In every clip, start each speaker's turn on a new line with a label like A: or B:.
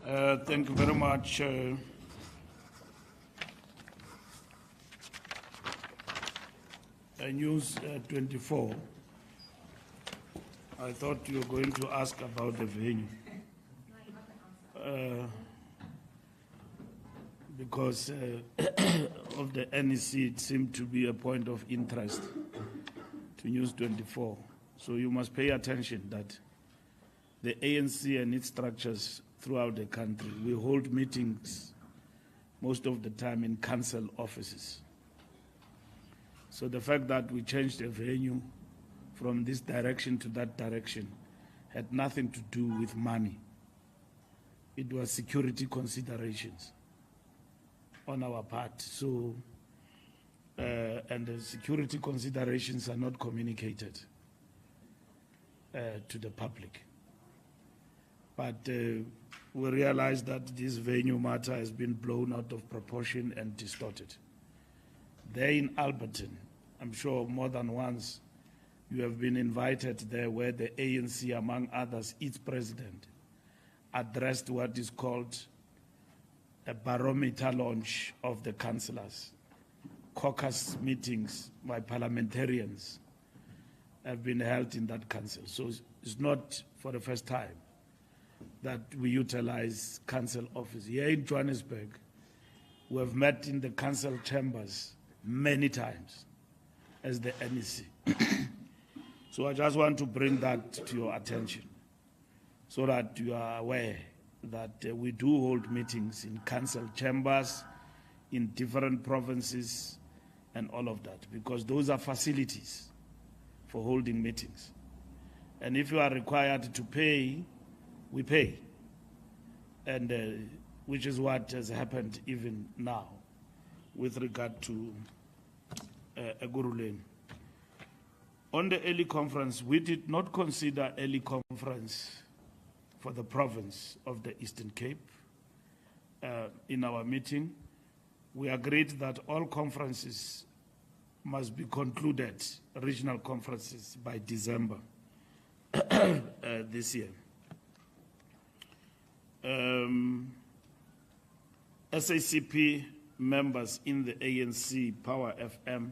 A: Thank you very much. News 24. I thought you were going to ask about the venue. Because of the NEC, it seemed to be a point of interest to News 24. So you must pay attention that the ANC and its structures throughout the country, we hold meetings most of the time in council offices. So the fact that we changed the venue from this direction to that direction had nothing to do with money. It was security considerations on our part. So, and the security considerations are not communicated to the public. But we realize that this venue matter has been blown out of proportion and distorted. There in Alberton, I'm sure more than once you have been invited there, where the ANC, among others, its president, addressed what is called a barometer launch of the councillors. Caucus meetings by parliamentarians have been held in that council. So it's not for the first time that we utilize council office. Here in Johannesburg, we have met in the council chambers many times as the NEC. So I just want to bring that to your attention so that you are aware that we do hold meetings in council chambers in different provinces and all of that, because those are facilities for holding meetings. And if you are required to pay, we pay, and which is what has happened even now with regard to Eguruleni. On the early conference, we did not consider early conference for the province of the Eastern Cape. In our meeting, we agreed that all conferences must be concluded, regional conferences, by December this year. SACP members in the ANC Power FM,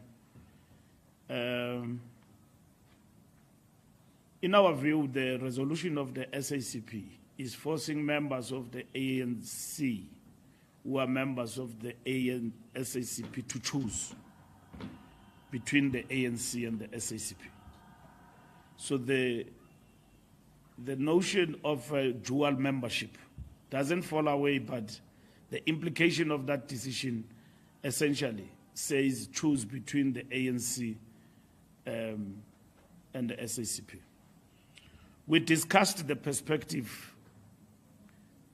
A: in our view, the resolution of the SACP is forcing members of the ANC who are members of the SACP to choose between the ANC and the SACP. So the notion of dual membership doesn't fall away, but the implication of that decision essentially says choose between the ANC and the SACP. We discussed the perspective,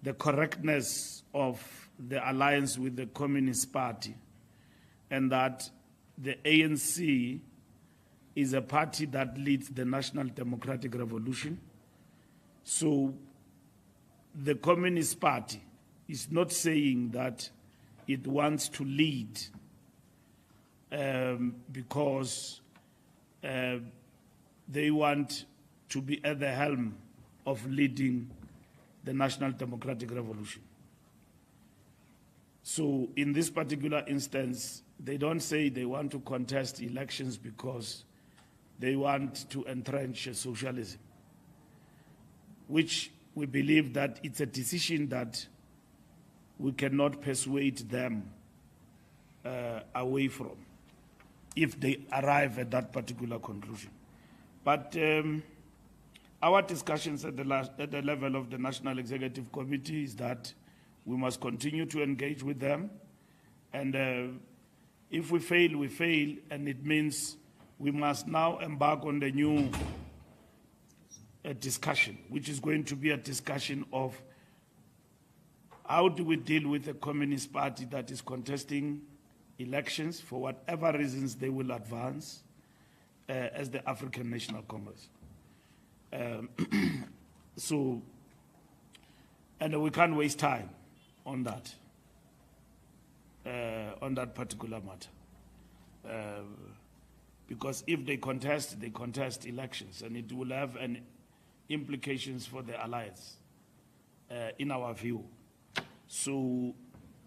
A: the correctness of the alliance with the Communist Party, and that the ANC is a party that leads the National Democratic Revolution. So the Communist Party is not saying that it wants to lead because they want to be at the helm of leading the National Democratic Revolution. So in this particular instance, they don't say they want to contest elections because they want to entrench socialism, which we believe that it's a decision that we cannot persuade them away from if they arrive at that particular conclusion. But our discussions at the level of the National Executive Committee is that we must continue to engage with them, and if we fail, we fail, and it means we must now embark on the new discussion, which is going to be a discussion of how do we deal with a Communist Party that is contesting elections for whatever reasons they will advance as the African National Congress. So, and we can't waste time on that particular matter. Because if they contest elections, and it will have an implications for the alliance, in our view. So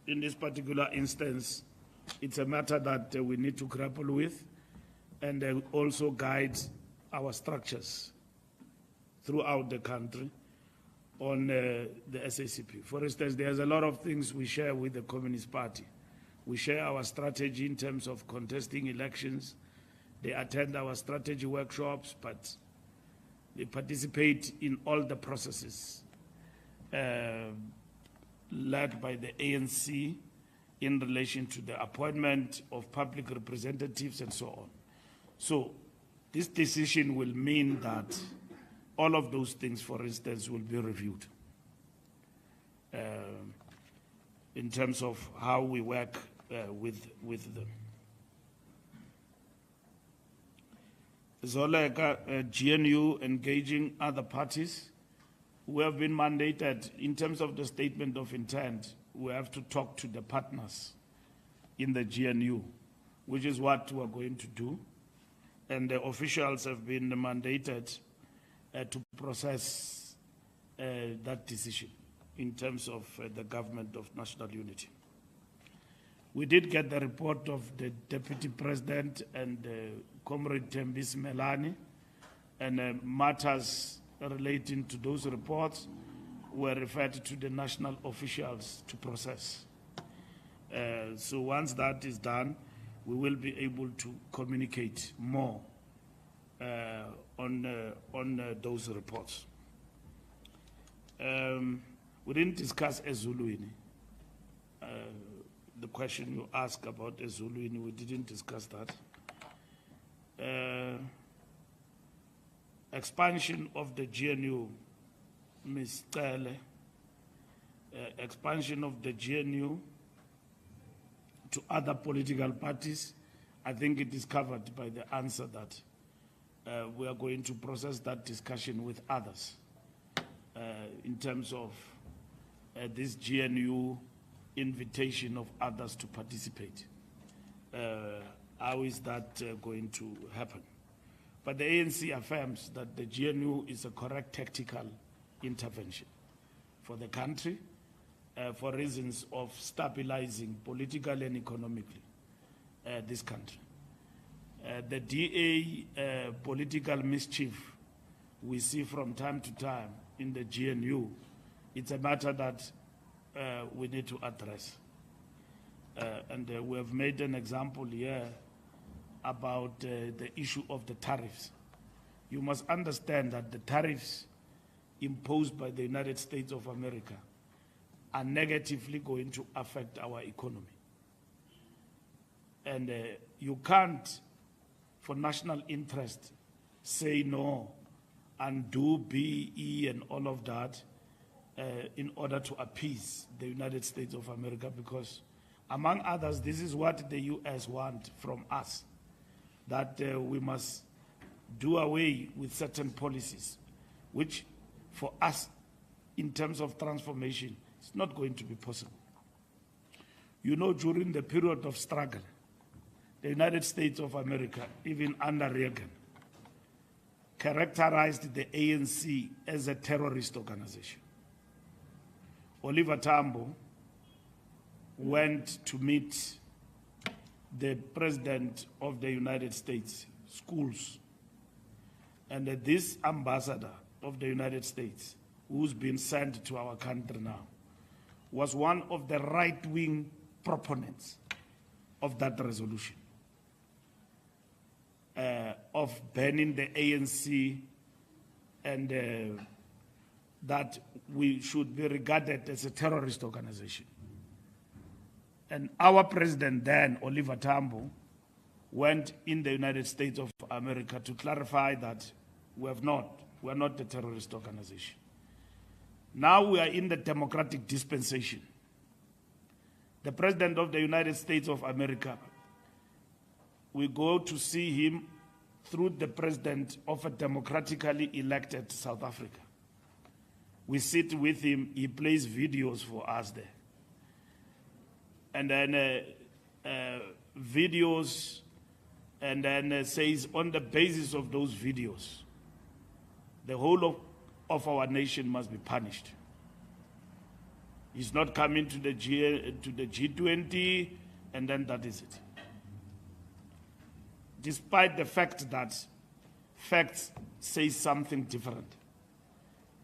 A: in this particular instance, it's a matter that we need to grapple with and also guide our structures throughout the country on the SACP. For instance, there's a lot of things we share with the Communist Party. We share our strategy in terms of contesting elections. They attend our strategy workshops, but they participate in all the processes led by the ANC in relation to the appointment of public representatives and so on. So this decision will mean that all of those things, for instance, will be reviewed in terms of how we work with them. Zoleka, GNU engaging other parties. We have been mandated, in terms of the statement of intent, we have to talk to the partners in the GNU, which is what we're going to do. And the officials have been mandated to process that decision in terms of the government of national unity. We did get the report of the Deputy President and Comrade Tembis Melani, and matters relating to those reports were referred to the national officials to process. So once that is done, we will be able to communicate more on those reports. We didn't discuss Ezuluini. The question you asked about Ezuluini, we didn't discuss that. Expansion of the GNU, Ms. Tele, expansion of the GNU to other political parties, I think it is covered by the answer that we are going to process that discussion with others in terms of this GNU invitation of others to participate. How is that going to happen? But the ANC affirms that the GNU is a correct tactical intervention for the country for reasons of stabilizing politically and economically this country. The DA political mischief we see from time to time in the GNU, it's a matter that we need to address. And we have made an example here about the issue of the tariffs. You must understand that the tariffs imposed by the United States of America are negatively going to affect our economy. And you can't, for national interest, say no and do BE and all of that in order to appease the United States of America, because among others, this is what the US want from us, that we must do away with certain policies, which for us, in terms of transformation, it's not going to be possible. You know, during the period of struggle, the United States of America, even under Reagan, characterized the ANC as a terrorist organization. Oliver Tambo went to meet the President of the United States schools, and this ambassador of the United States, who's been sent to our country now, was one of the right-wing proponents of that resolution, of banning the ANC, and that we should be regarded as a terrorist organization. And our president then, Oliver Tambo, went in the United States of America to clarify that we're not a terrorist organization. Now we are in the democratic dispensation. The President of the United States of America, we go to see him through the President of a democratically elected South Africa. We sit with him, he plays videos for us there. And then videos, and then says on the basis of those videos, the whole of our nation must be punished. He's not coming to the G20, and then that is it. Despite the fact that facts say something different.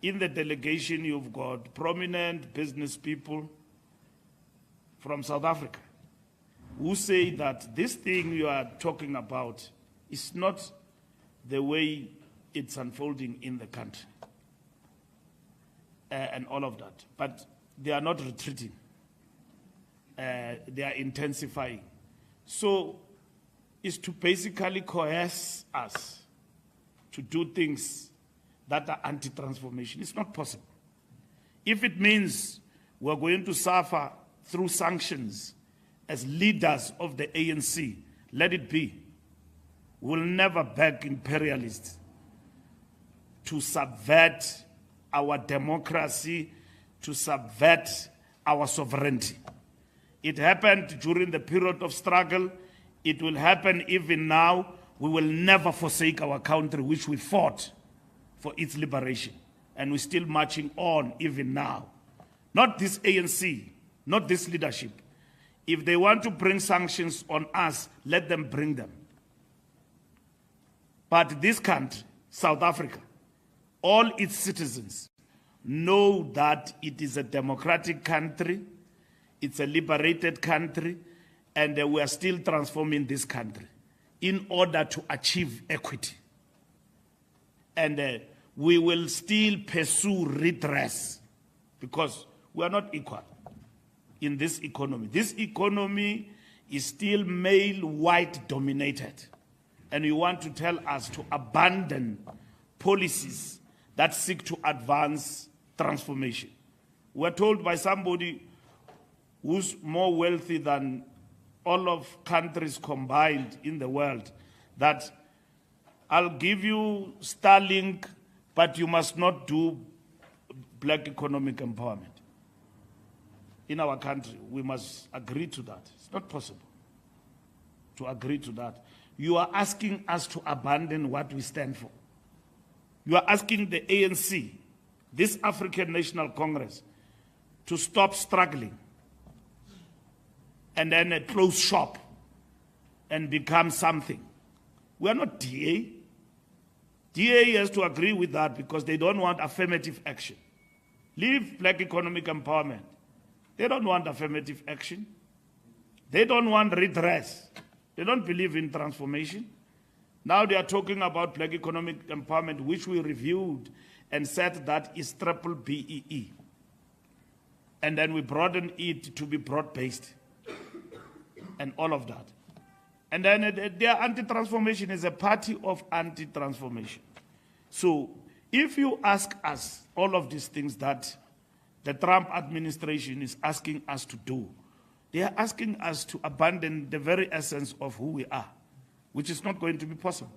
A: In the delegation, you've got prominent business people from South Africa who say that this thing you are talking about is not the way it's unfolding in the country and all of that. But they are not retreating. They are intensifying. So it's to basically coerce us to do things that are anti-transformation. It's not possible. If it means we're going to suffer through sanctions as leaders of the ANC, let it be. We'll never beg imperialists to subvert our democracy, to subvert our sovereignty. It happened during the period of struggle. It will happen even now. We will never forsake our country, which we fought for its liberation. And we're still marching on even now. Not this ANC, not this leadership. If they want to bring sanctions on us, let them bring them. But this country, South Africa, all its citizens know that it is a democratic country, it's a liberated country, and we are still transforming this country in order to achieve equity. And we will still pursue redress because we are not equal in this economy. This economy is still male, white dominated. And you want to tell us to abandon policies that seek to advance transformation. We're told by somebody who's more wealthy than all of countries combined in the world that I'll give you Starlink, but you must not do black economic empowerment. In our country, we must agree to that. It's not possible to agree to that. You are asking us to abandon what we stand for. You are asking the ANC, this African National Congress, to stop struggling and then close shop and become something. We are not DA. DA has to agree with that because they don't want affirmative action. Leave black economic empowerment. They don't want affirmative action. They don't want redress. They don't believe in transformation. Now they are talking about black economic empowerment, which we reviewed and said that is triple BEE. And then we broadened it to be broad-based and all of that. And then their anti-transformation is a party of anti-transformation. So if you ask us all of these things that the Trump administration is asking us to do, they are asking us to abandon the very essence of who we are, which is not going to be possible.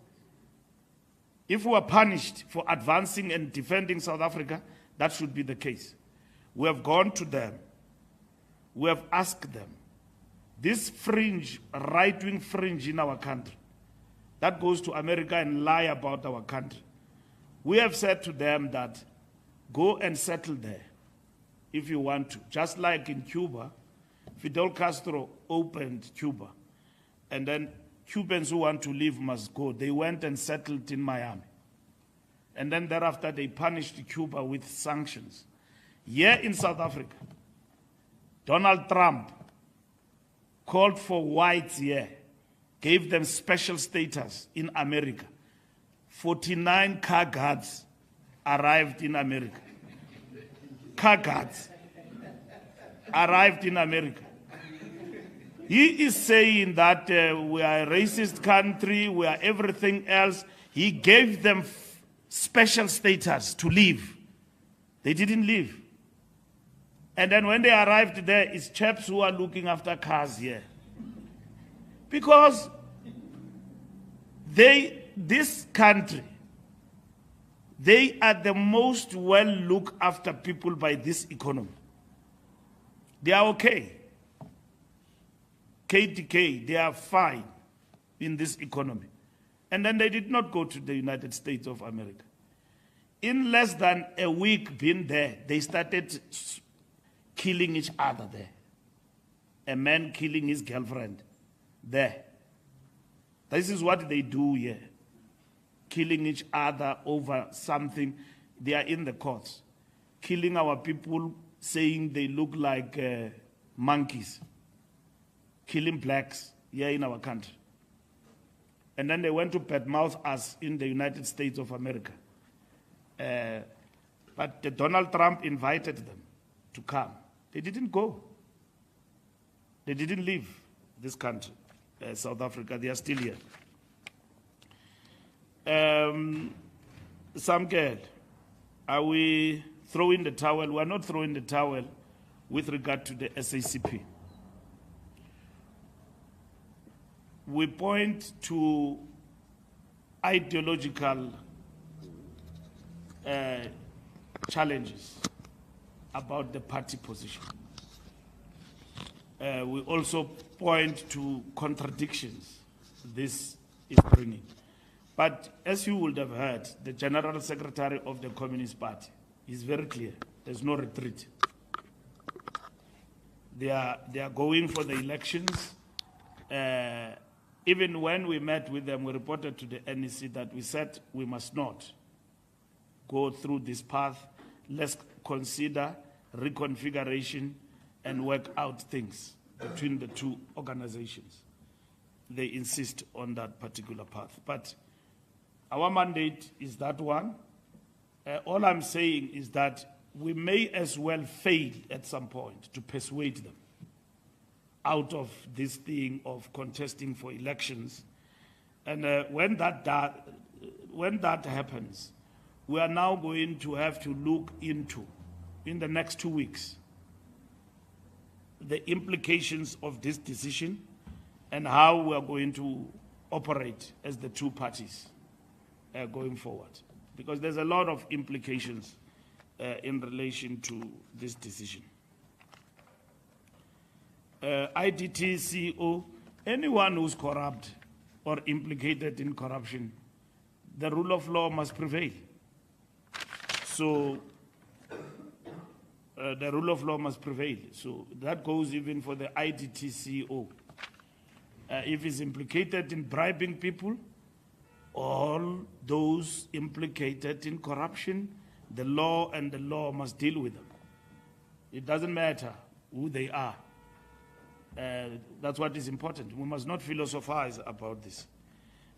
A: If we are punished for advancing and defending South Africa, that should be the case. We have gone to them. We have asked them. This fringe, right-wing fringe in our country, that goes to America and lie about our country. We have said to them that go and settle there if you want to. Just like in Cuba, Fidel Castro opened Cuba, and then Cubans who want to leave must go. They went and settled in Miami. And then thereafter, they punished Cuba with sanctions. Here in South Africa, Donald Trump called for whites here, gave them special status in America. 49 car guards arrived in America. Car guards arrived in America. He is saying that we are a racist country, we are everything else. He gave them special status to leave. They didn't leave. And then when they arrived there, it's chaps who are looking after cars here. Because this country, they are the most well looked after people by this economy. They are okay. KTK, they are fine in this economy. And then they did not go to the United States of America. In less than a week being there, they started killing each other there. A man killing his girlfriend there. This is what they do here. Killing each other over something. They are in the courts. Killing our people, saying they look like monkeys. Killing blacks here in our country. And then they went to badmouth us in the United States of America. But Donald Trump invited them to come. They didn't go. They didn't leave this country, South Africa. They are still here. Some girl, are we throwing the towel? We are not throwing the towel with regard to the SACP. We point to ideological challenges about the party position. We also point to contradictions this is bringing. But as you would have heard, the General Secretary of the Communist Party is very clear. There's no retreat. They are going for the elections. Even when we met with them, we reported to the NEC that we said we must not go through this path. Let's consider reconfiguration and work out things between the two organizations. They insist on that particular path. But our mandate is that one. All I'm saying is that we may as well fail at some point to persuade them out of this thing of contesting for elections. And when that happens, we are now going to have to look into, in the next 2 weeks, the implications of this decision and how we are going to operate as the two parties going forward. Because there's a lot of implications in relation to this decision. IDT CEO, anyone who's corrupt or implicated in corruption, the rule of law must prevail. So the rule of law must prevail. So that goes even for the IDT CEO. If he's implicated in bribing people, all those implicated in corruption, the law and the law must deal with them. It doesn't matter who they are. That's what is important. We must not philosophize about this.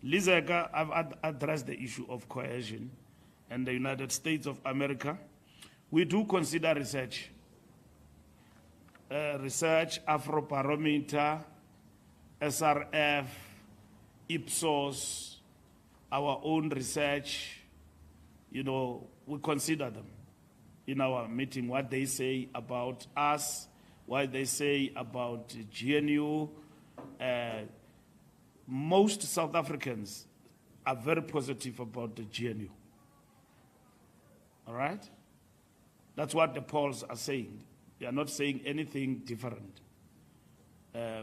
A: Lizeka, I've addressed the issue of coercion and the United States of America. We do consider research. Afrobarometer, SRF, Ipsos, our own research, we consider them in our meeting, what they say about us, what they say about GNU. Most South Africans are very positive about the GNU. All right? That's what the polls are saying. They are not saying anything different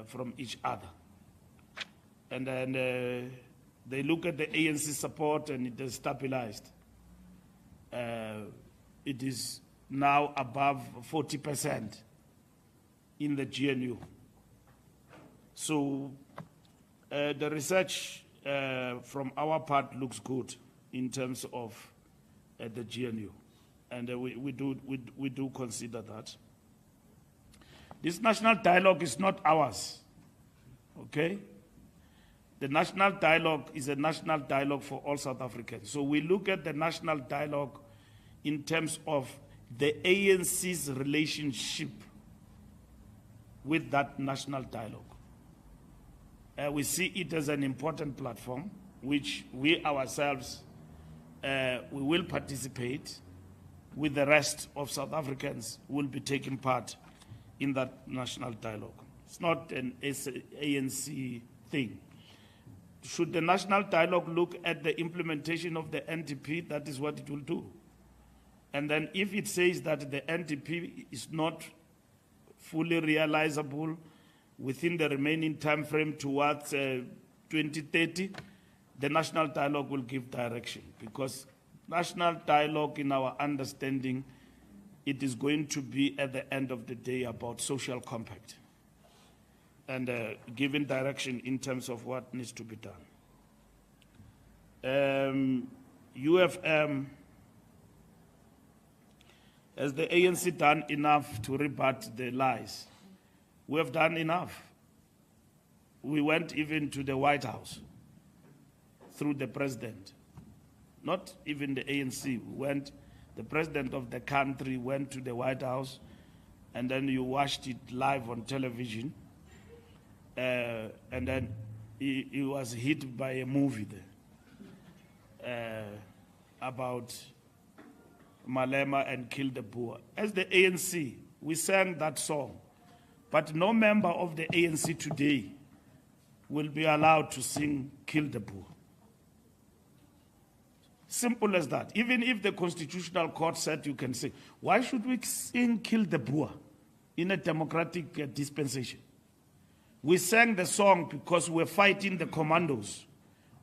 A: from each other. And then they look at the ANC support and it has stabilized. It is now above 40% in the GNU. So the research from our part looks good in terms of the GNU. And we do consider that. This national dialogue is not ours, okay? The national dialogue is a national dialogue for all South Africans. So we look at the national dialogue in terms of the ANC's relationship with that national dialogue. We see it as an important platform, which we ourselves, we will participate with the rest of South Africans who will be taking part in that national dialogue. It's not an ANC thing. Should the national dialogue look at the implementation of the NDP, that is what it will do. And then if it says that the NDP is not fully realizable within the remaining time frame towards 2030, the national dialogue will give direction, because national dialogue, in our understanding, it is going to be, at the end of the day, about social compact and giving direction in terms of what needs to be done. UFM, has the ANC done enough to rebut the lies? We have done enough. We went even to the White House through the president. Not even the ANC. The president of the country went to the White House, and then you watched it live on television. And then he was hit by a movie there about Malema and Kill the Boer. As the ANC, we sang that song, but no member of the ANC today will be allowed to sing Kill the Boer. Simple as that. Even if the Constitutional Court said you can sing, why should we sing Kill the Boer in a democratic dispensation? We sang the song because we're fighting the commandos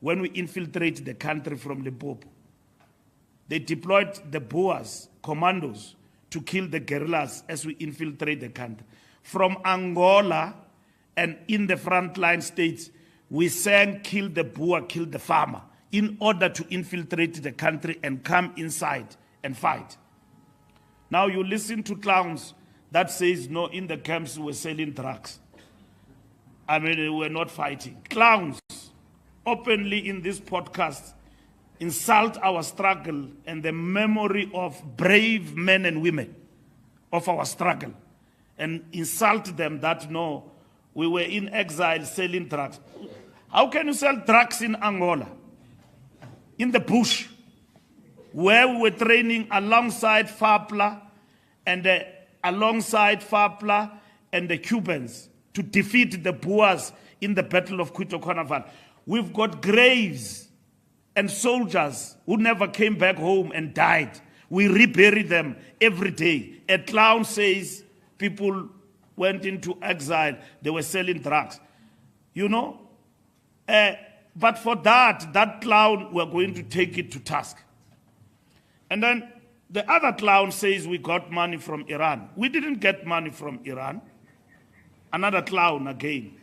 A: when we infiltrate the country from Limpopo. They deployed the Boers, commandos, to kill the guerrillas as we infiltrate the country. From Angola and in the frontline states, we sang Kill the Boer, kill the farmer, in order to infiltrate the country and come inside and fight. Now you listen to clowns that says, no, in the camps we're selling drugs. I mean, we're not fighting. Clowns openly in this podcast insult our struggle and the memory of brave men and women of our struggle, and insult them that, no, we were in exile selling drugs. How can you sell drugs in Angola, in the bush, where we were training alongside FAPLA and the Cubans to defeat the Boers in the Battle of Cuito Carnival? We've got graves and soldiers who never came back home and died. We rebury them every day. A clown says people went into exile, they were selling drugs. You know? But for that clown, we're going to take it to task. And then the other clown says we got money from Iran. We didn't get money from Iran. Another clown again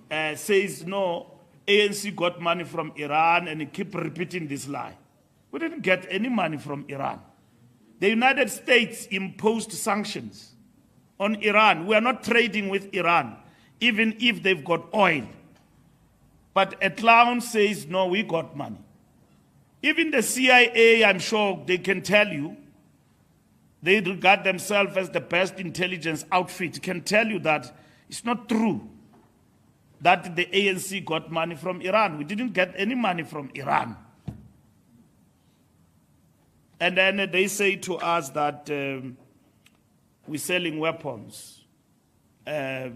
A: says, no, ANC got money from Iran, and he keep repeating this lie. We didn't get any money from Iran. The United States imposed sanctions on Iran. We are not trading with Iran, even if they've got oil. But a clown says, no, we got money. Even the CIA, I'm sure they can tell you, they regard themselves as the best intelligence outfit, can tell you that it's not true that the ANC got money from Iran. We didn't get any money from Iran. And then they say to us that we're selling weapons to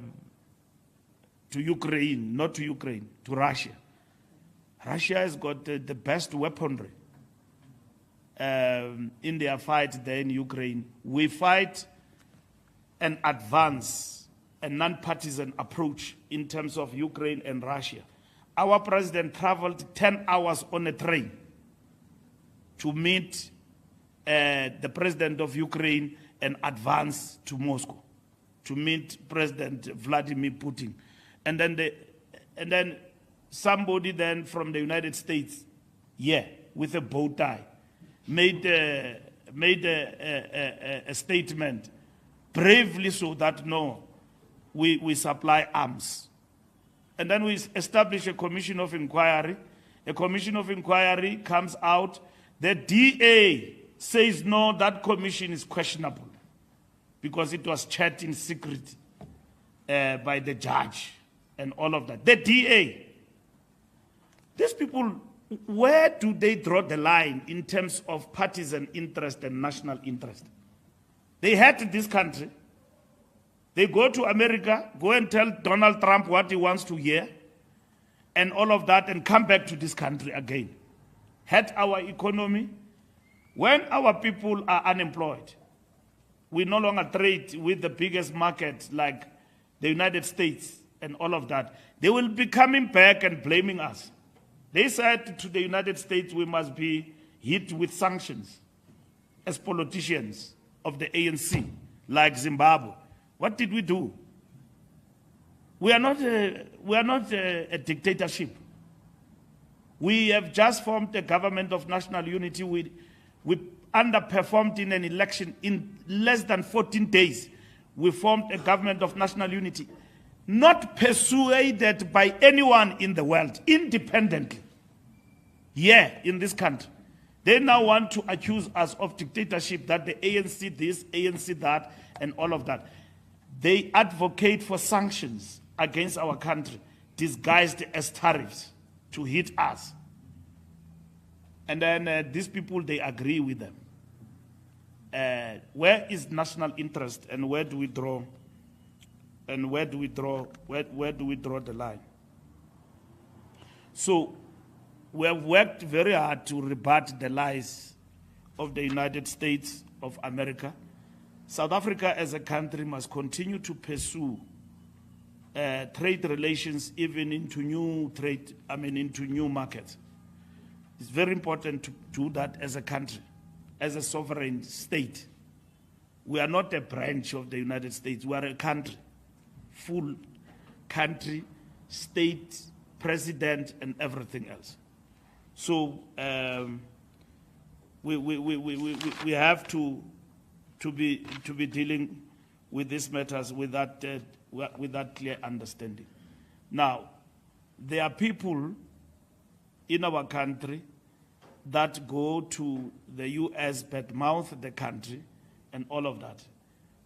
A: Ukraine, not to Ukraine, to Russia. Russia has got the best weaponry in their fight there in Ukraine. We fight and advance a non-partisan approach in terms of Ukraine and Russia. Our president traveled 10 hours on a train to meet the president of Ukraine and advance to Moscow to meet President Vladimir Putin. And then somebody then from the United States, with a bow tie, made a statement, bravely so, that no, we supply arms. And then we establish a commission of inquiry. A commission of inquiry comes out. The DA says, no, that commission is questionable because it was checked in secret by the judge and all of that. The DA. These people, where do they draw the line in terms of partisan interest and national interest? They hate this country. They go to America, go and tell Donald Trump what he wants to hear, and all of that, and come back to this country again. Hurt our economy. When our people are unemployed, we no longer trade with the biggest market like the United States and all of that. They will be coming back and blaming us. They said to the United States we must be hit with sanctions as politicians of the ANC, like Zimbabwe. What did we do? We are not a dictatorship. We have just formed a government of national unity. We underperformed in an election. In less than 14 days, we formed a government of national unity, not persuaded by anyone in the world, independently. Yeah, in this country. They now want to accuse us of dictatorship, that the ANC this, ANC that, and all of that. They advocate for sanctions against our country, disguised as tariffs to hit us. And then these people, they agree with them. Where is national interest, and where do we draw? And where do we draw? Where do we draw the line? So we have worked very hard to rebut the lies of the United States of America. South Africa as a country must continue to pursue trade relations, even into into new markets. It's very important to do that as a country, as a sovereign state. We are not a branch of the United States. We are a country, full country, state, president, and everything else. So we have to be dealing with these matters with that clear understanding. Now, there are people in our country that go to the U.S., badmouth the country and all of that.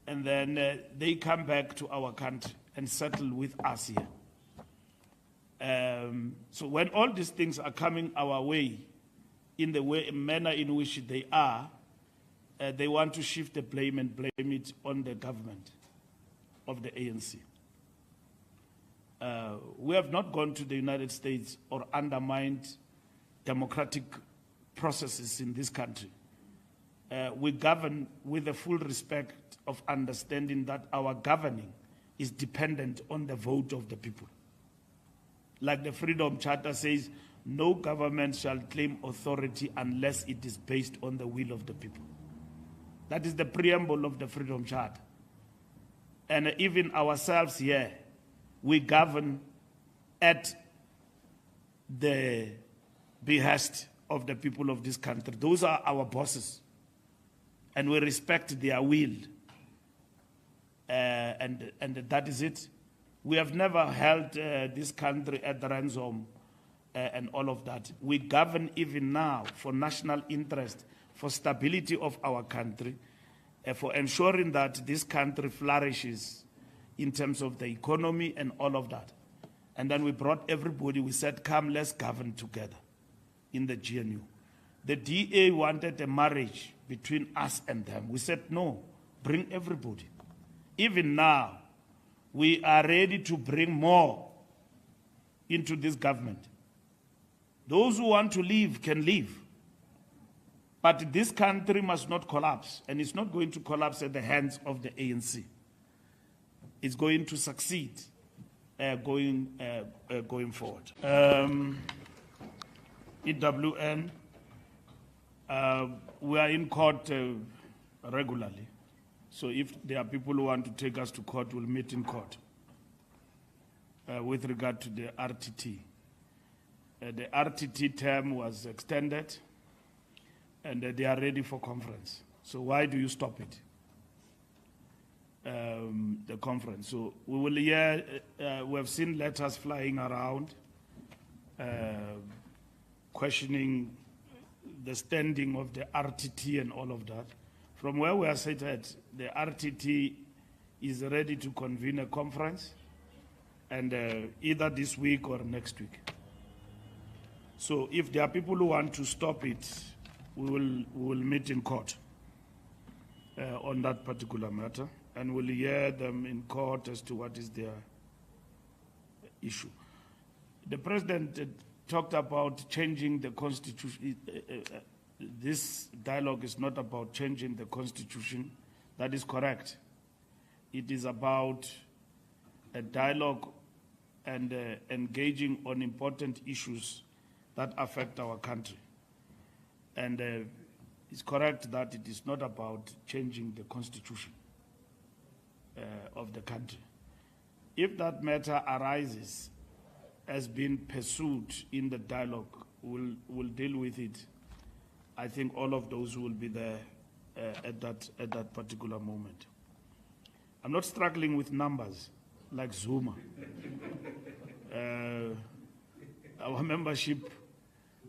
A: And then they come back to our country and settle with us here. So when all these things are coming our way, in the manner in which they are, they want to shift the blame and blame it on the government of the ANC. We have not gone to the United States or undermined democratic processes in this country. We govern with the full respect of understanding that our governing is dependent on the vote of the people. Like the Freedom Charter says, no government shall claim authority unless it is based on the will of the people. That is the preamble of the Freedom Charter. And even ourselves here, we govern at the behest of the people of this country. Those are our bosses. And we respect their will. And that is it. We have never held this country at ransom and all of that. We govern even now for national interest, for stability of our country, for ensuring that this country flourishes in terms of the economy and all of that. And then we brought everybody, we said, come, let's govern together in the GNU. The DA wanted a marriage between us and them. We said, no, bring everybody. Even now, we are ready to bring more into this government. Those who want to leave can leave. But this country must not collapse, and it's not going to collapse at the hands of the ANC. It's going to succeed going forward. EWN, we are in court regularly. So if there are people who want to take us to court, we'll meet in court with regard to the RTT. The RTT term was extended, and they are ready for conference. So why do you stop it? The conference. So we will hear, we have seen letters flying around questioning the standing of the RTT and all of that. From where we are seated, the RTT is ready to convene a conference, and either this week or next week. So if there are people who want to stop it, we will meet in court on that particular matter, and we'll hear them in court as to what is their issue. The president talked about changing the constitution. This dialogue is not about changing the constitution. That is correct. It is about a dialogue and engaging on important issues that affect our country. And it's correct that it is not about changing the constitution of the country. If that matter arises as being pursued in the dialogue, we'll deal with it. I think all of those will be there at that particular moment. I'm not struggling with numbers like Zuma. Our membership,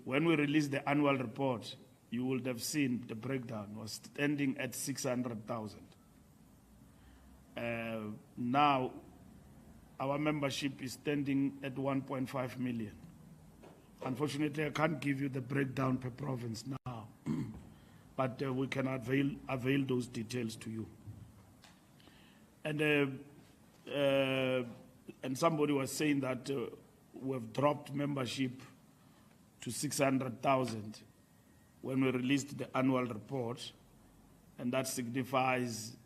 A: when we released the annual report, you would have seen the breakdown was standing at 600,000. Now, our membership is standing at 1.5 million. Unfortunately, I can't give you the breakdown per province now, but we can avail those details to you. And somebody was saying that we've dropped membership to 600,000 when we released the annual report, and that signifies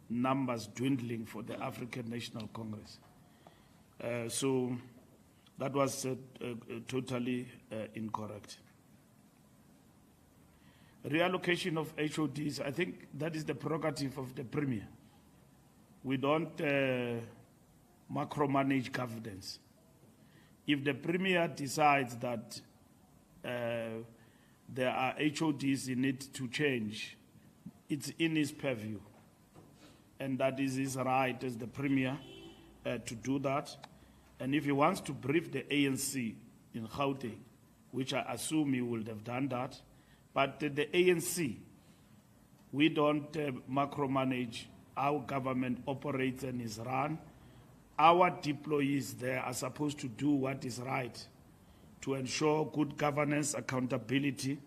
A: numbers dwindling for the African National Congress. So that was totally incorrect. Reallocation of HODs, I think that is the prerogative of the Premier. We don't macromanage governance. If the Premier decides that there are HODs in need to change, it's in his purview. And that is his right as the Premier to do that. And if he wants to brief the ANC in Gauteng, which I assume he would have done that, but the ANC, we don't macromanage how government operates and is run. Our deployees there are supposed to do what is right to ensure good governance, accountability,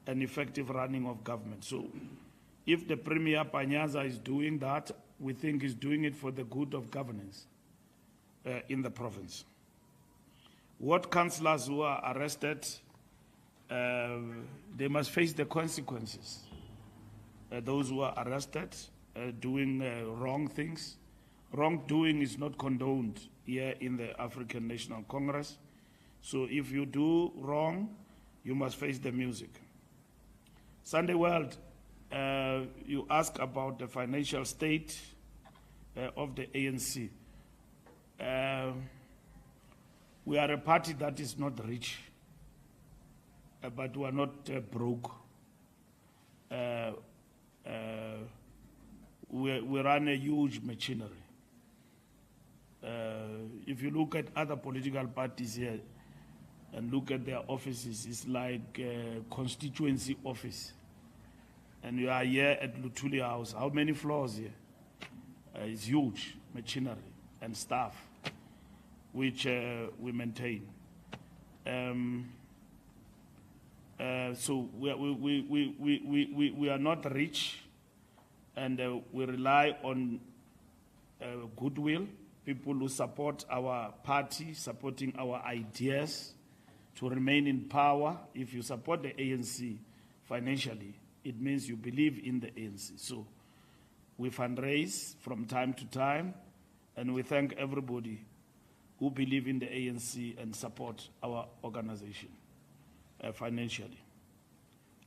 A: and effective running of government. So if the Premier Panyaza is doing that, we think he's doing it for the good of governance in the province. Ward councillors who are arrested, they must face the consequences. Those who are arrested doing wrong things. Wrongdoing is not condoned here in the African National Congress. So if you do wrong, you must face the music. Sunday World, you ask about the financial state of the ANC. We are a party that is not rich, but we are not broke. We run a huge machinery. If you look at other political parties here and look at their offices, it's like a constituency office. And you are here at Luthuli House. How many floors here? It's huge machinery and staff, which we maintain. So we are not rich, and we rely on goodwill, people who support our party, supporting our ideas to remain in power. If you support the ANC financially, it means you believe in the ANC. So we fundraise from time to time, and we thank everybody who believe in the ANC and support our organization financially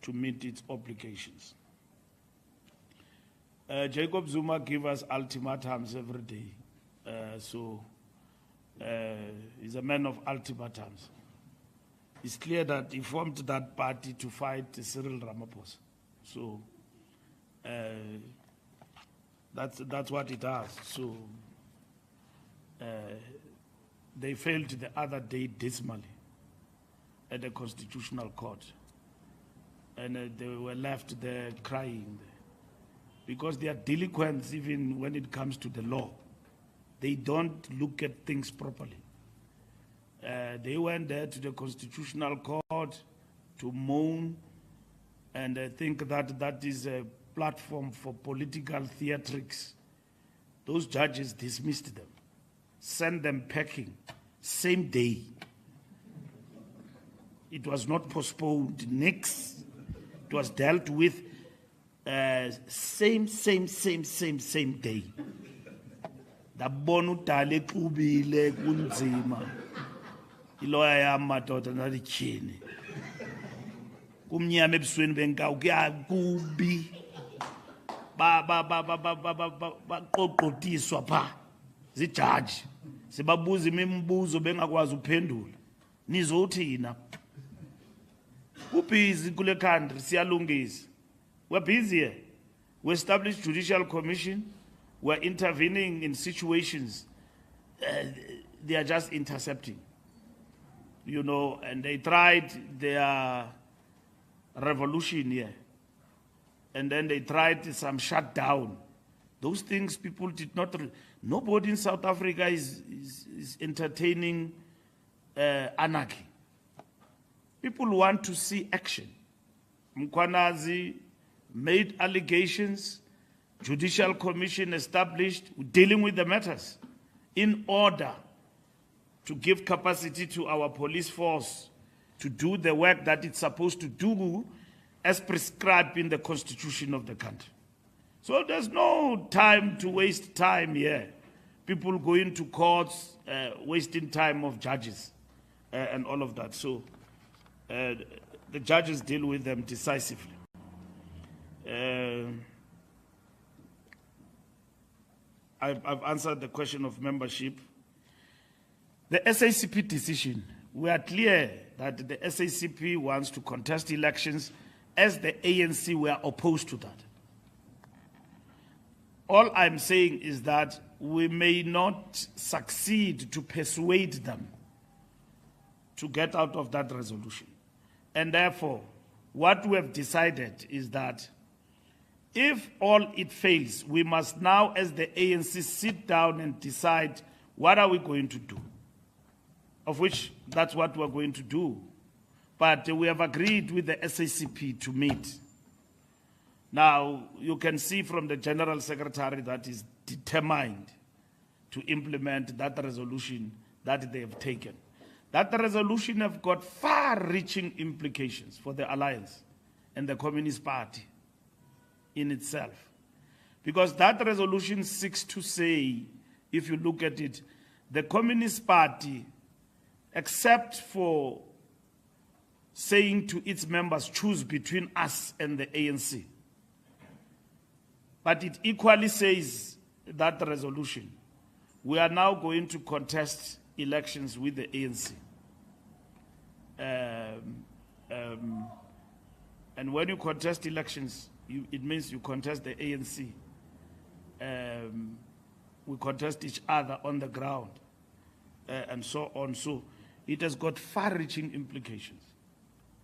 A: to meet its obligations. Jacob Zuma gives us ultimatums every day. He's a man of ultimatums. It's clear that he formed that party to fight Cyril Ramaphosa. So that's what it does. So they failed the other day dismally at the Constitutional Court. And they were left there crying because they are delinquents even when it comes to the law. They don't look at things properly. They went there to the Constitutional Court to moan and think that that is a platform for political theatrics. Those judges dismissed them, sent them packing, same day. It was not postponed, next. It was dealt with same day. Dabona udale xubile kunzima. Iloya yamadoda nalityhini. kumnyama ebusweni benkawu kuyakubi baqoqotiswa pha zijaji sibabuza imibuzo bengakwazi uphendula nizothina kubhizi kule country siyalungisa. We're busy here. We established judicial commission. We're intervening in situations. They are just intercepting, you know, and they tried their revolution here. And then they tried some shutdown. Those things people did not, nobody in South Africa is entertaining anarchy. People want to see action. Mkwanazi made allegations, judicial commission established, dealing with the matters in order to give capacity to our police force to do the work that it's supposed to do as prescribed in the constitution of the country. So there's no time to waste time here. People going to courts, wasting time of judges and all of that. So the judges deal with them decisively. I've answered the question of membership. The SACP decision, we are clear that the SACP wants to contest elections, as the ANC were opposed to that. All I'm saying is that we may not succeed to persuade them to get out of that resolution. And therefore, what we have decided is that if all it fails, we must now, as the ANC, sit down and decide what are we going to do, of which that's what we're going to do. But we have agreed with the SACP to meet. Now, you can see from the General Secretary that is determined to implement that resolution that they have taken. That resolution have got far-reaching implications for the alliance and the Communist Party in itself. Because that resolution seeks to say, if you look at it, the Communist Party, except for saying to its members, choose between us and the ANC. But it equally says, that resolution, we are now going to contest elections with the ANC. And when you contest elections, it means you contest the ANC. We contest each other on the ground, and so on. So it has got far-reaching implications.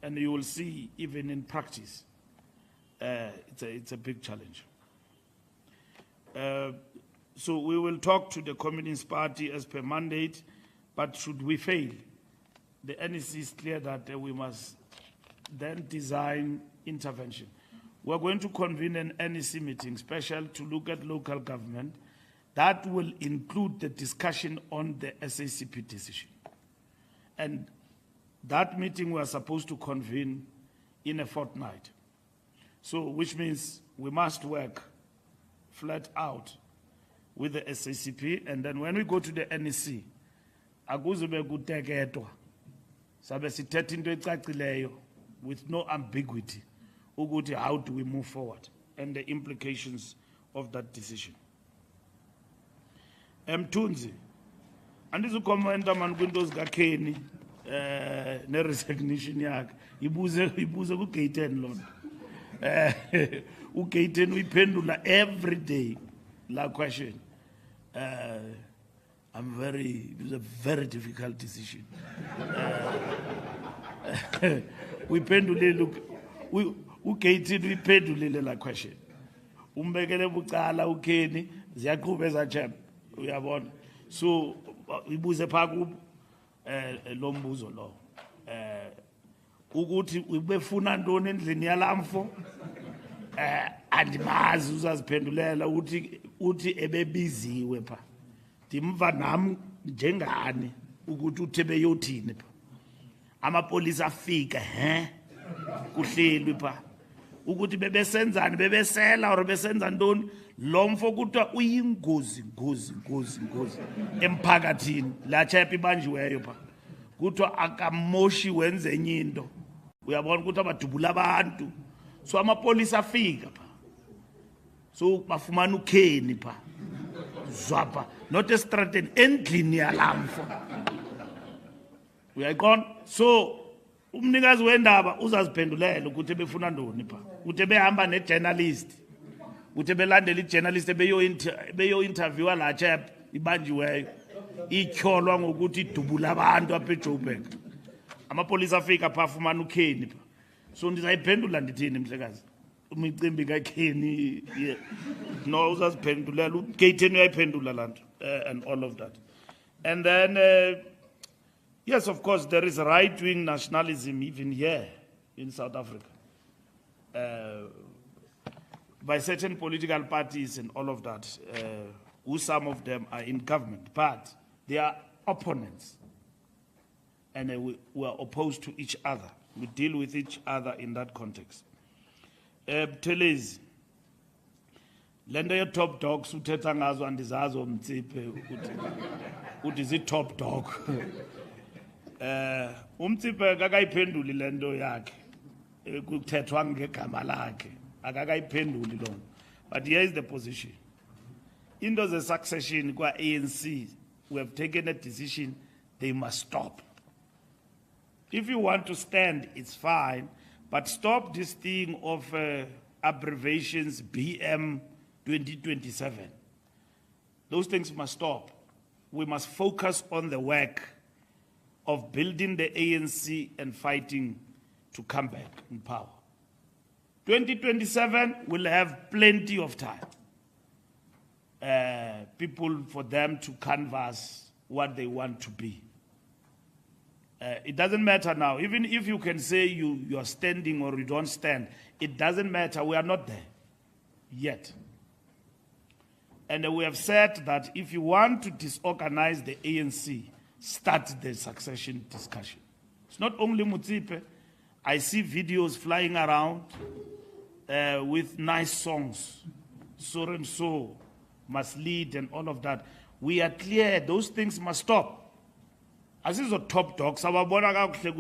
A: And you will see, even in practice, it's a big challenge. So we will talk to the Communist Party as per mandate, but should we fail, the NEC is clear that we must then design intervention. We're going to convene an NEC meeting special to look at local government. That will include the discussion on the SACP decision. And that meeting we are supposed to convene in a fortnight. So, which means we must work flat out with the SACP, and then when we go to the NEC, akuzube kuteketwa. Sabe sithetha into ecacileyo with no ambiguity ukuthi how do we move forward and the implications of that decision. Mthunzi, andizukomenta man kwinto zikaKhenny ne-resignation yakhe ibuze ku-gate 10 lona. U-gate 10 uyiphendula every day la question. It was a very difficult decision. U-gate 10 uyiphendulile la question. Umbekele bucala uKhenny ziyaqhubeka ezajam uyabona. So ibuze pha kubo lo mbuzo lo. Ukuthi ubefuna ntoni endlini yalamfo andimazi uzaziphendulela uthi ebebiziwe pha. Ndimva nam njengani ukuthi uthe beyothini pha. Amapolisa afika kuhlelwi pha. Ukuthi bebesenzani bebesela or besenza ntoni lo mfo kuthiwa uyingozi emphakathini la chap ibanjiweyo pha. Kuthiwa akamoshi wenze enye into. uyabona ukuthi abadubula abantu so amapolisa afika pha so bafumana ukheni pha zwapha not estrateni endlini yalamfo uyayiqona so umnikazi wendaba uzaziphendulela ukuthi befuna ndoni pha ukuthi behamba nejournalist ukuthi belandela ijournalist beyo interviewa la chap ibanjiweyo ityholwa ngokuthi idubula abantu apha eJoburg amapolisa afika pha afumana ukheni pha so ndizayiphendula ndithini mhlekazi umicimbi kakheni no uzaziphendulela ugeyitheni uyayiphendula lanto and all of that and then yes, of course, there is right-wing nationalism even here in South Africa by certain political parties and all of that, who some of them are in government, but they are opponents and we are opposed to each other. We deal with each other in that context. Buthelezi, lento ye top dogs uthetha ngazo andizazo Mtsipe uthi zi top dog. Umtsipe akakayiphenduli lento yakhe kuthethwa ngegama lakhe akakayiphenduli lo but here is the position into the succession kwa ANC we have taken a decision they must stop. If you want to stand it's fine but stop this thing of abbreviations BM 2027. Those things must stop. We must focus on the work of building the ANC and fighting to come back in power. 2027 will have plenty of time. People for them to canvass what they want to be. It doesn't matter now. Even if you can say you are standing or you don't stand, it doesn't matter. We are not there yet. And we have said that if you want to disorganize the ANC, start the succession discussion. It's not only Mtsipe. I see videos flying around with nice songs. So and so must lead and all of that. We are clear. Those things must stop. As is a top dog, so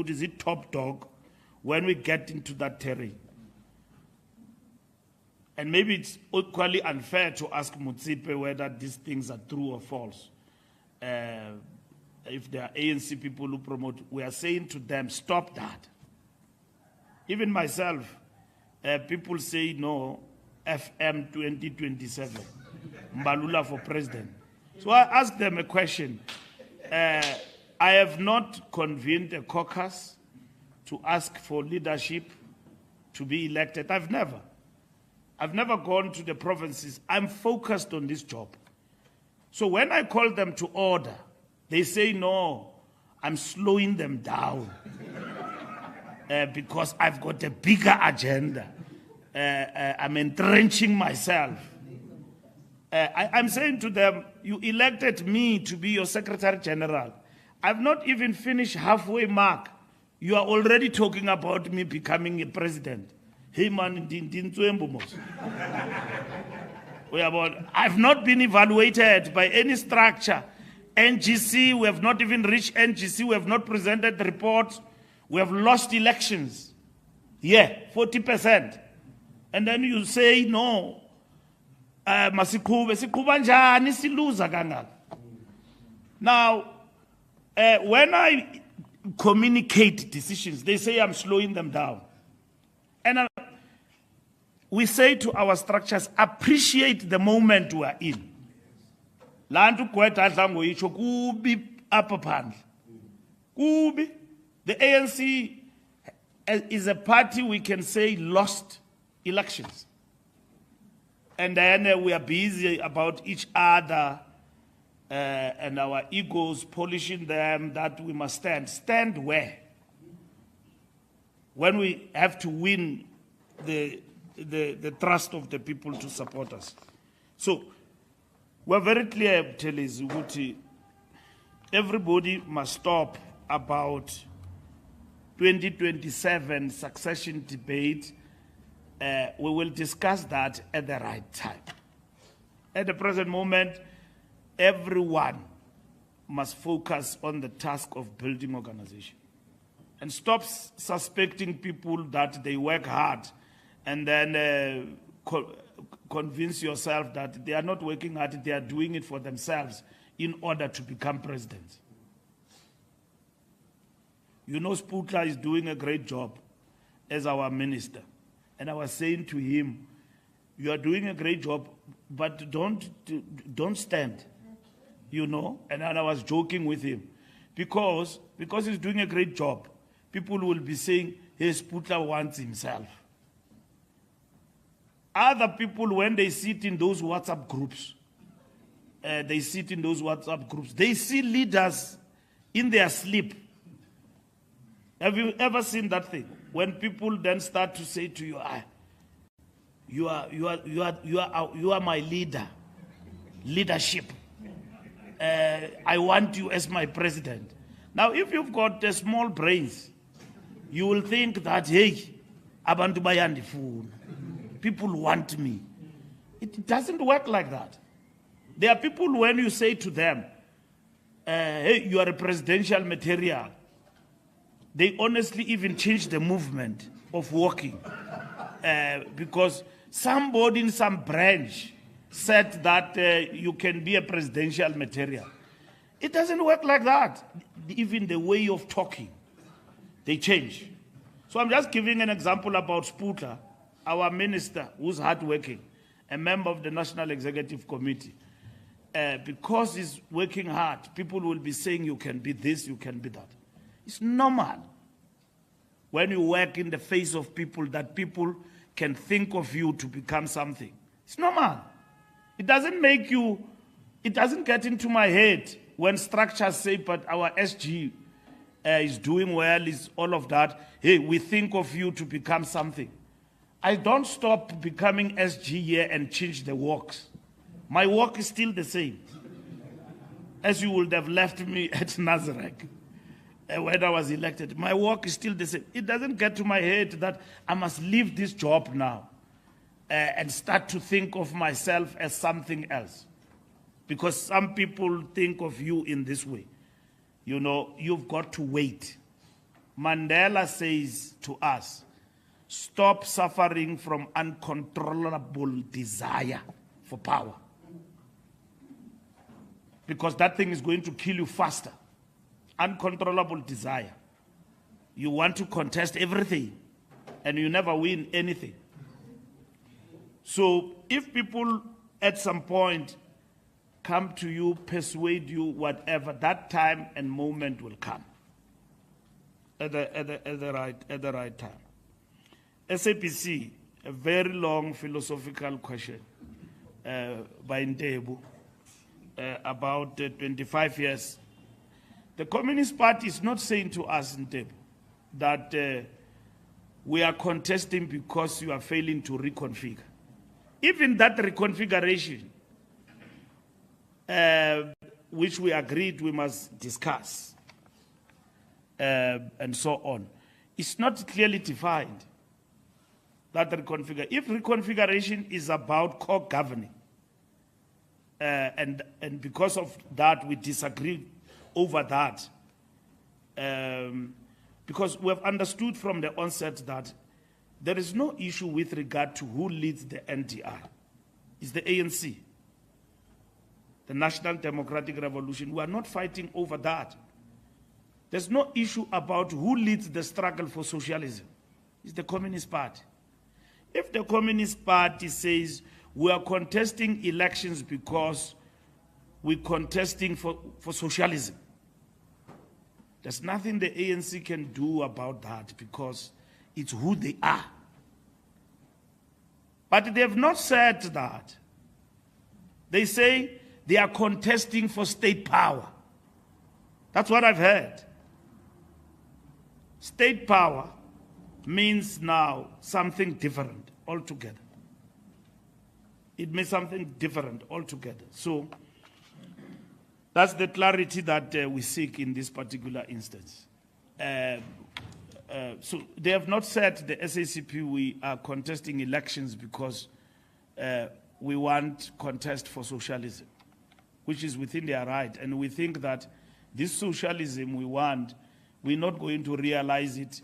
A: is it top dog when we get into that terrain. And maybe it's equally unfair to ask Mtsipe whether these things are true or false. If there are ANC people who promote, we are saying to them, stop that. Even myself, people say no, FM 2027, Mbalula for president. So I ask them a question. I have not convened a caucus to ask for leadership to be elected. I've never gone to the provinces. I'm focused on this job. So when I call them to order, they say, no, I'm slowing them down because I've got a bigger agenda. I'm entrenching myself. I'm saying to them, you elected me to be your Secretary General. I've not even finished halfway mark. You are already talking about me becoming a president. Hey man, I've not been evaluated by any structure. NGC, we have not even reached NGC, we have not presented the report, we have lost elections. Yeah, 40%. And then you say, no, now, when I communicate decisions, they say I'm slowing them down. And we say to our structures, appreciate the moment we are in. The ANC is a party we can say lost elections. And then we are busy about each other and our egos, polishing them, that we must stand. Stand where? When we have to win the trust of the people to support us. So, we're very clear, Buthelezi, everybody must stop about 2027 succession debate. We will discuss that at the right time. At the present moment, everyone must focus on the task of building organization. And stop suspecting people that they work hard and then convince yourself that they are not working hard, they are doing it for themselves in order to become president. You know, Sputla is doing a great job as our minister. And I was saying to him, you are doing a great job, but don't stand, you know. And I was joking with him. Because he's doing a great job, people will be saying, hey, Sputla wants himself. Other people, when they sit in those WhatsApp groups, they see leaders in their sleep. Have you ever seen that thing? When people then start to say to you, you are my leader, leadership. I want you as my president. Now, if you've got small brains, you will think that, hey, abantu bayandifuna. People want me. It doesn't work like that. There are people, when you say to them, hey, you are a presidential material, they honestly even change the movement of walking. Because somebody in some branch said that you can be a presidential material. It doesn't work like that. Even the way of talking, they change. So I'm just giving an example about Sputla, our minister who's hardworking, a member of the National Executive Committee. Because he's working hard, people will be saying you can be this, you can be that. It's normal when you work in the face of people that people can think of you to become something. It's normal. It doesn't make you, it doesn't get into my head when structures say, but our SG is doing well, is all of that. Hey, we think of you to become something. I don't stop becoming SG here and change the works. My work is still the same. As you would have left me at Nazareth when I was elected. My work is still the same. It doesn't get to my head that I must leave this job now and start to think of myself as something else. Because some people think of you in this way. You know, you've got to wait. Mandela says to us, stop suffering from uncontrollable desire for power. Because that thing is going to kill you faster. Uncontrollable desire. You want to contest everything and you never win anything. So if people at some point come to you, persuade you, whatever, that time and moment will come at the right time. SAPC, a very long philosophical question by Ntebu about 25 years. The Communist Party is not saying to us, Ntebu, that we are contesting because you are failing to reconfigure. Even that reconfiguration, which we agreed we must discuss, and so on, is not clearly defined. That if reconfiguration is about core governing, and because of that we disagree over that, because we have understood from the onset that there is no issue with regard to who leads the NDR. It's the ANC, the National Democratic Revolution. We are not fighting over that. There's no issue about who leads the struggle for socialism. It's the Communist Party. If the Communist Party says we are contesting elections because we're contesting for socialism, there's nothing the ANC can do about that because it's who they are. But they have not said that. They say they are contesting for state power. That's what I've heard. State power means now something different altogether. It means something different altogether. So that's the clarity that we seek in this particular instance. So they have not said, the SACP, we are contesting elections because we want contest for socialism, which is within their right. And we think that this socialism we want We're not going to realize it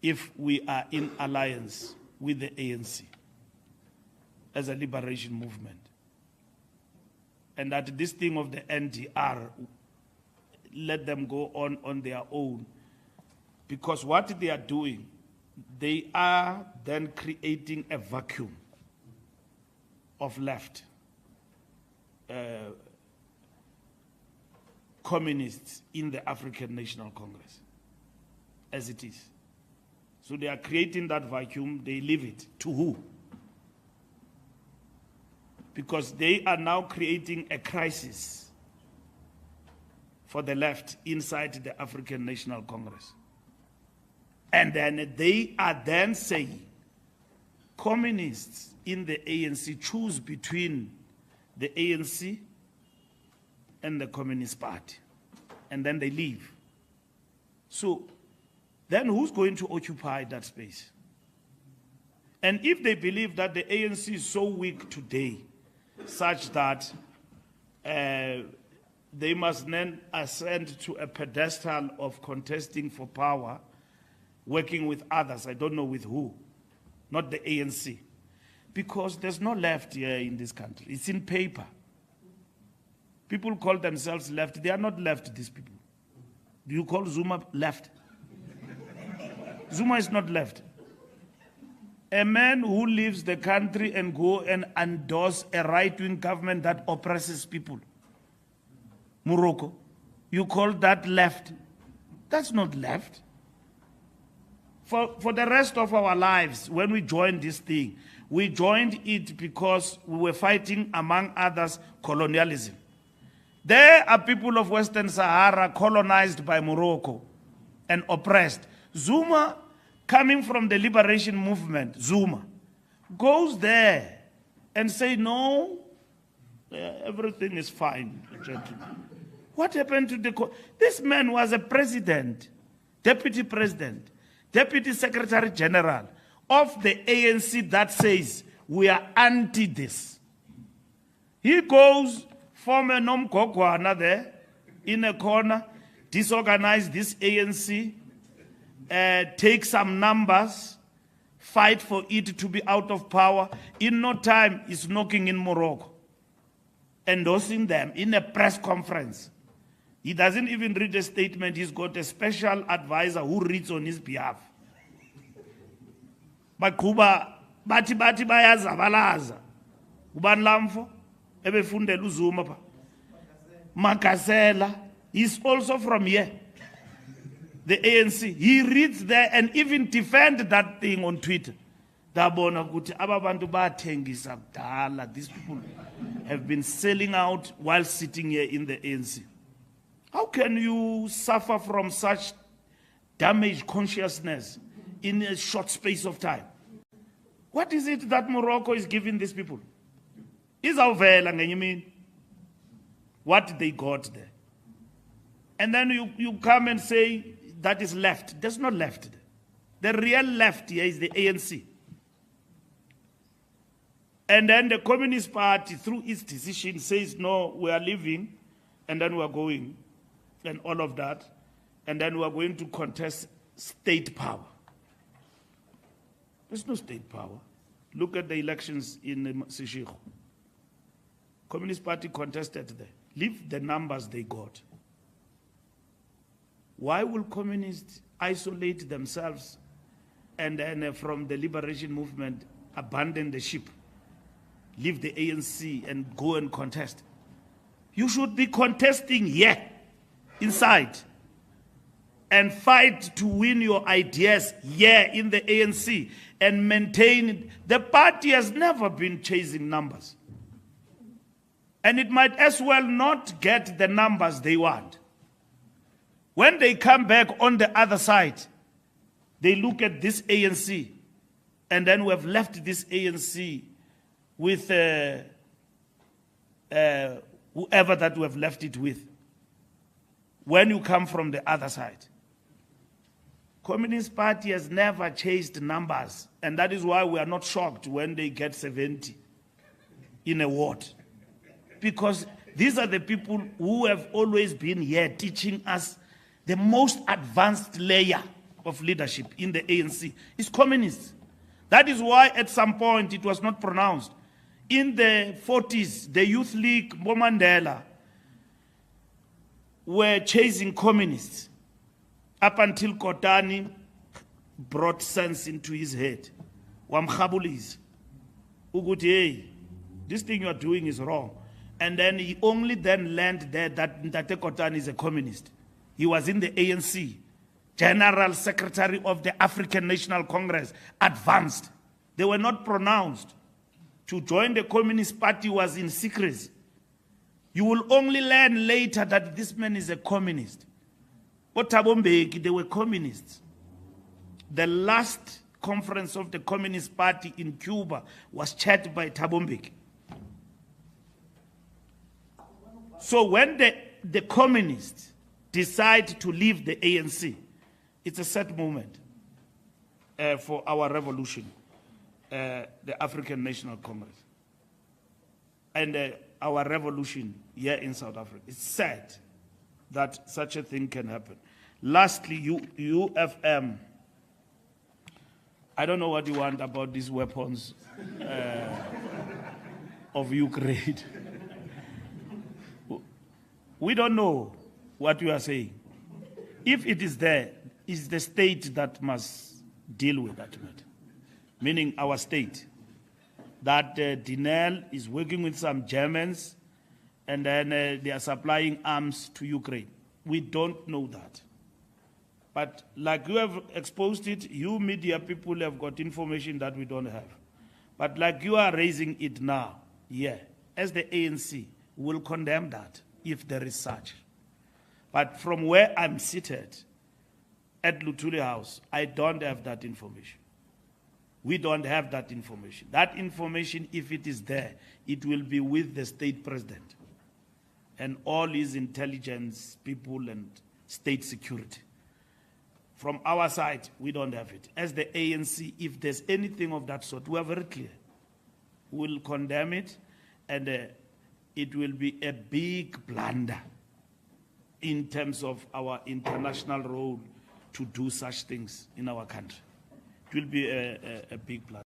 A: if we are in alliance with the ANC as a liberation movement. And that this thing of the NDR, let them go on their own. Because what they are doing, they are then creating a vacuum of left communists in the African National Congress, as it is. So they are creating that vacuum, they leave it to who? Because they are now creating a crisis for the left inside the African National Congress. And then they are then saying, communists in the ANC choose between the ANC and the Communist Party, and then they leave. So then who's going to occupy that space? And if they believe that the ANC is so weak today, such that they must then ascend to a pedestal of contesting for power, working with others, I don't know with who, not the ANC. Because there's no left here in this country. It's in paper. People call themselves left. They are not left, these people. Do you call Zuma left? Zuma is not left. A man who leaves the country and go and endorse a right-wing government that oppresses people. Morocco, you call that left? That's not left. For the rest of our lives, when we joined this thing, we joined it because we were fighting, among others, colonialism. There are people of Western Sahara colonized by Morocco and oppressed. Zuma, coming from the liberation movement, Zuma, goes there and say, no, everything is fine, gentlemen. What happened to this man was a president, deputy secretary general of the ANC that says we are anti this. He goes, form a Nomkokwana there in a corner, disorganize this ANC, take some numbers, fight for it to be out of power. In no time, he's knocking in Morocco, endorsing them in a press conference. He doesn't even read a statement. He's got a special advisor who reads on his behalf. But Kuba, bati bayazabalaza. Uban Lamfo, ebefundela uZuma pa. Makasela, he's also from here. The ANC, he reads there and even defend that thing on Twitter. Dabona kuti ababantu bathengisa kudala. These people have been selling out while sitting here in the ANC. How can you suffer from such damaged consciousness in a short space of time? What is it that Morocco is giving these people? Izawuvela ngenyimini what they got there. And then you come and say that is left. There's no left there. The real left here is the ANC. And then the Communist Party, through its decision, says, no, we are leaving, and then we are going, and all of that, and then we are going to contest state power. There's no state power. Look at the elections in Seshego. Communist Party contested there. Leave the numbers they got. Why will communists isolate themselves and then from the liberation movement abandon the ship, leave the ANC and go and contest? You should be contesting here, inside, and fight to win your ideas here in the ANC and maintain it. The party has never been chasing numbers. And it might as well not get the numbers they want. When they come back on the other side, they look at this ANC, and then we have left this ANC with whoever that we have left it with. When you come from the other side, Communist Party has never chased numbers, and that is why we are not shocked when they get 70 in a ward. Because these are the people who have always been here teaching us The most advanced layer of leadership in the ANC is communists. That is why at some point it was not pronounced. In the 40s, the Youth League, Mandela, were chasing communists up until Kotani brought sense into his head. Wamkhabulis. Uguti, hey, this thing you are doing is wrong. And then he only then learned that Ntate Kotani is a communist. He was in the ANC, General Secretary of the African National Congress, advanced. They were not pronounced. To join the Communist Party was in secrecy. You will only learn later that this man is a communist. But Thabo Mbeki, they were communists. The last conference of the Communist Party in Cuba was chaired by Thabo Mbeki. So when the communists decide to leave the ANC, it's a sad moment for our revolution, the African National Congress, and our revolution here in South Africa. It's sad that such a thing can happen. Lastly, UFM. I don't know what you want about these weapons of Ukraine. We don't know what you are saying. If it is there, it's the state that must deal with that matter, meaning our state. That Dinel is working with some Germans and then they are supplying arms to Ukraine. We don't know that. But like you have exposed it, you media people have got information that we don't have. But like you are raising it now, yeah, as the ANC, will condemn that if there is such. But from where I'm seated at Luthuli House, I don't have that information. We don't have that information. That information, if it is there, it will be with the state president and all his intelligence people and state security. From our side, we don't have it. As the ANC, if there's anything of that sort, we are very clear. We'll condemn it, and it will be a big blunder in terms of our international role to do such things in our country. It will be a big blunder.